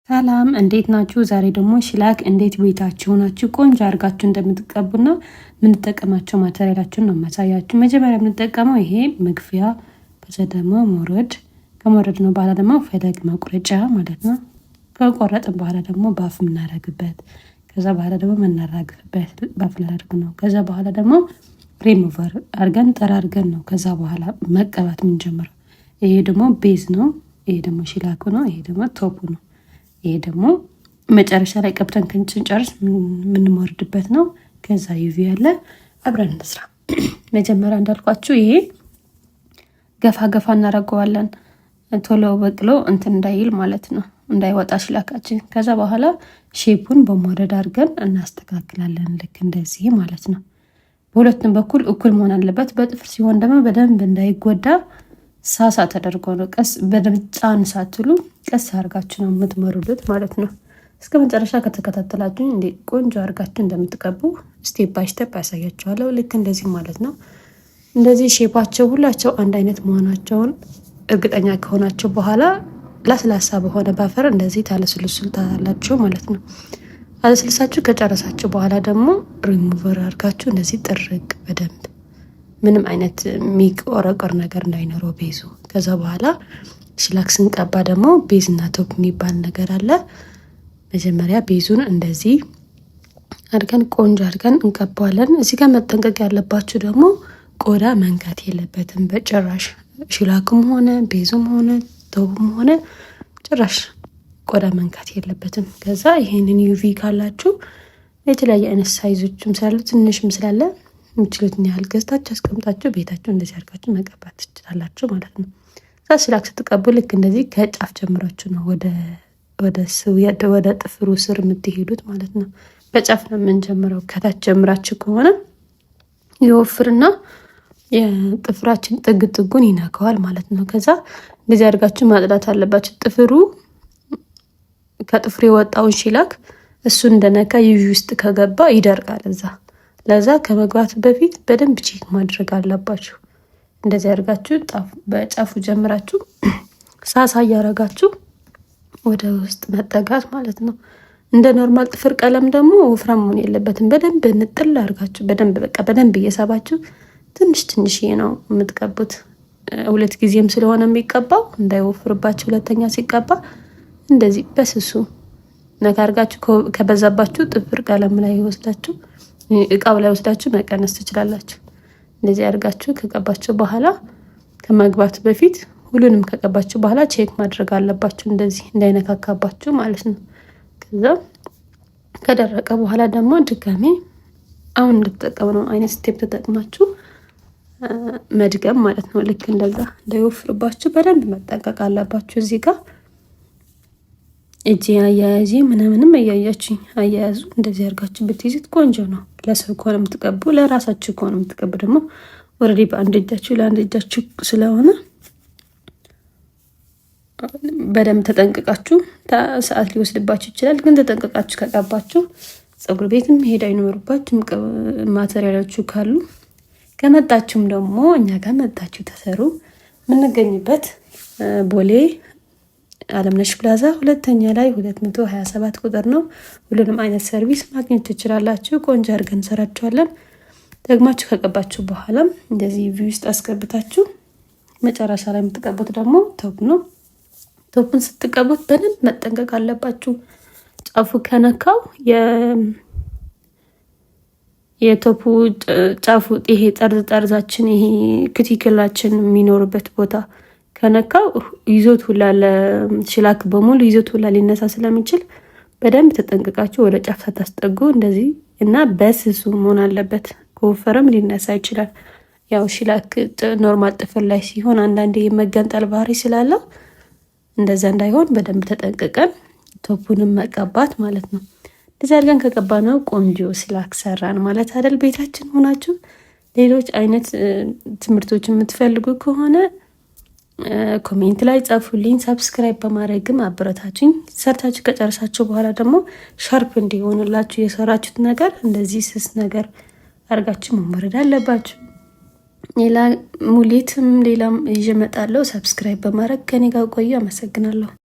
ሰላም እንዴት ናችሁ? ዛሬ ደግሞ ሽላክ እንዴት ቤታችሁ ናችሁ ቆንጆ አድርጋችሁ እንደምትቀቡና የምንጠቀማቸው ማቴሪያላችሁን ነው ማሳያችሁ። መጀመሪያ የምንጠቀመው ይሄ መግፊያ፣ ከዛ ደግሞ ሞረድ፣ ከሞረድ ነው በኋላ ደግሞ ፈለግ መቁረጫ ማለት ነው። ከቆረጥን በኋላ ደግሞ ባፍ የምናረግበት፣ ከዛ በኋላ ደግሞ የምናራግፍበት ባፍ ላደርግ ነው። ከዛ በኋላ ደግሞ ሪሙቨር አርገን ጠራርገን ነው ከዛ በኋላ መቀባት የምንጀምረው። ይሄ ደግሞ ቤዝ ነው። ይሄ ደግሞ ሽላኩ ነው። ይሄ ደግሞ ቶፑ ነው። ይሄ ደግሞ መጨረሻ ላይ ቀብተን ስንጨርስ የምንሞርድበት ነው። ከዛ ዩቪ ያለ አብረን እንስራ። መጀመሪያ እንዳልኳችሁ ይሄ ገፋ ገፋ እናደርገዋለን ቶሎ በቅሎ እንትን እንዳይል ማለት ነው፣ እንዳይወጣ ሽላካችን። ከዛ በኋላ ሼፑን በሞረድ አድርገን እናስተካክላለን ልክ እንደዚህ ማለት ነው። በሁለቱም በኩል እኩል መሆን አለበት። በጥፍር ሲሆን ደግሞ በደንብ እንዳይጎዳ ሳሳ ተደርጎ ነው። ቀስ በደንብ ጫን ሳትሉ ቀስ አርጋችሁ ነው የምትመሩት ማለት ነው። እስከ መጨረሻ ከተከታተላችሁ እንዴ ቆንጆ አርጋችሁ እንደምትቀቡ ስቴፕ ባይ ስቴፕ ያሳያችኋለሁ። ልክ እንደዚህ ማለት ነው። እንደዚህ ሼፓቸው ሁላቸው አንድ አይነት መሆናቸውን እርግጠኛ ከሆናችሁ በኋላ ላስላሳ በሆነ ባፈር እንደዚህ ታለስልሱታላችሁ ማለት ነው። አለስልሳችሁ ከጨረሳችሁ በኋላ ደግሞ ሪሙቨር አርጋችሁ እንደዚህ ጥርቅ በደንብ ምንም አይነት የሚቆረቆር ነገር እንዳይኖረው ቤዙ። ከዛ በኋላ ሽላክ ስንቀባ ደግሞ ቤዝ እና ቶፕ የሚባል ነገር አለ። መጀመሪያ ቤዙን እንደዚህ አድርገን ቆንጆ አድርገን እንቀባዋለን። እዚህ ጋር መጠንቀቅ ያለባችሁ ደግሞ ቆዳ መንካት የለበትም በጭራሽ። ሽላክም ሆነ ቤዙም ሆነ ቶፕም ሆነ ጭራሽ ቆዳ መንካት የለበትም። ከዛ ይሄንን ዩቪ ካላችሁ የተለያየ አይነት ሳይዞችም ስላሉ ትንሽም ስላለ የምትችሉትን ያህል ገዝታችሁ አስቀምጣችሁ ቤታችሁ እንደዚህ አድርጋችሁ መቀባት ትችላላችሁ ማለት ነው። ሽላክ ስትቀቡ ልክ እንደዚህ ከጫፍ ጀምራችሁ ነው ወደ ጥፍሩ ስር የምትሄዱት ማለት ነው። በጫፍ ነው የምንጀምረው። ከታች ጀምራችሁ ከሆነ ይወፍርና የጥፍራችን ጥግ ጥጉን ይነካዋል ማለት ነው። ከዛ እንደዚህ አድርጋችሁ ማጽዳት አለባችሁ። ጥፍሩ ከጥፍሩ የወጣውን ሽላክ እሱ እንደነካ ዩቪ ውስጥ ከገባ ይደርቃል። ለዛ ከመግባት በፊት በደንብ ቼክ ማድረግ አለባችሁ። እንደዚህ አድርጋችሁ በጫፉ ጀምራችሁ ሳሳ እያረጋችሁ ወደ ውስጥ መጠጋት ማለት ነው። እንደ ኖርማል ጥፍር ቀለም ደግሞ ወፍራም መሆን የለበትም። በደንብ ንጥል አድርጋችሁ በደንብ እየሳባችሁ ትንሽ ነው የምትቀቡት። ሁለት ጊዜም ስለሆነ የሚቀባው እንዳይወፍርባችሁ ሁለተኛ ሲቀባ እንደዚህ በስሱ ነካ አድርጋችሁ ከበዛባችሁ ጥፍር ቀለም ላይ ወስዳችሁ እቃው ላይ ወስዳችሁ መቀነስ ትችላላችሁ። እንደዚህ አድርጋችሁ ከቀባችሁ በኋላ ከመግባት በፊት ሁሉንም ከቀባችሁ በኋላ ቼክ ማድረግ አለባችሁ፣ እንደዚህ እንዳይነካካባችሁ ማለት ነው። ከዛ ከደረቀ በኋላ ደግሞ ድጋሜ አሁን እንድትጠቀሙ አይነት ስቴፕ ተጠቅማችሁ መድገም ማለት ነው። ልክ እንደዛ እንዳይወፍርባችሁ በደንብ መጠንቀቅ አለባችሁ። እዚህ ጋር እጄ አያያዜ ምንም እያያችሁ አያያዙ እንደዚህ አድርጋችሁ ብትይዙት ቆንጆ ነው። ለሰው ከሆነ የምትቀቡ፣ ለራሳችሁ ከሆነ የምትቀቡ ደግሞ ኦልሬዲ በአንድ እጃችሁ ለአንድ እጃችሁ ስለሆነ በደንብ ተጠንቅቃችሁ ሰዓት ሊወስድባችሁ ይችላል። ግን ተጠንቅቃችሁ ከቀባችሁ ፀጉር ቤትም ሄድ አይኖርባችሁም። ማቴሪያሎቹ ካሉ ከመጣችሁም ደግሞ እኛ ጋር መጣችሁ ተሰሩ። የምንገኝበት ቦሌ አለምነሽ ፕላዛ ሁለተኛ ላይ 227 ቁጥር ነው። ሁሉንም አይነት ሰርቪስ ማግኘት ትችላላችሁ። ቆንጆ አድርገን እንሰራችኋለን። ደግማችሁ ከቀባችሁ በኋላ እንደዚህ ቪው ውስጥ አስገብታችሁ መጨረሻ ላይ የምትቀቡት ደግሞ ቶፕ ነው። ቶፑን ስትቀቡት በደንብ መጠንቀቅ አለባችሁ። ጫፉ ከነካው የቶፑ ጫፉ ይሄ ጠርዛችን ይሄ ክቲክላችን የሚኖርበት ቦታ ከነካው ይዞት ሁላ ለሽላክ በሙሉ ይዞት ሁላ ሊነሳ ስለሚችል በደንብ ተጠንቅቃችሁ ወደ ጫፍ ሳታስጠጉ እንደዚህ እና በስሱ መሆን አለበት። ከወፈረም ሊነሳ ይችላል። ያው ሽላክ ኖርማል ጥፍር ላይ ሲሆን አንዳንዴ የመገንጠል ባህሪ ስላለው እንደዛ እንዳይሆን በደንብ ተጠንቅቀን ቶፑንም መቀባት ማለት ነው። እንደዚህ አድርገን ከቀባነው ቆንጆ ሽላክ ሰራን ማለት አይደል። ቤታችን ሆናችሁ ሌሎች አይነት ትምህርቶች የምትፈልጉ ከሆነ ኮሜንት ላይ ጻፉልኝ። ሰብስክራይብ በማድረግም አበረታችሁኝ። ሰርታችሁ ከጨረሳችሁ በኋላ ደግሞ ሻርፕ እንዲሆንላችሁ የሰራችሁት ነገር እንደዚህ ስስ ነገር አድርጋችሁ መመረድ አለባችሁ። ሌላ ሙሌትም ሌላም ይዤ እመጣለሁ። ሰብስክራይብ በማድረግ ከኔ ጋር ቆዩ። አመሰግናለሁ።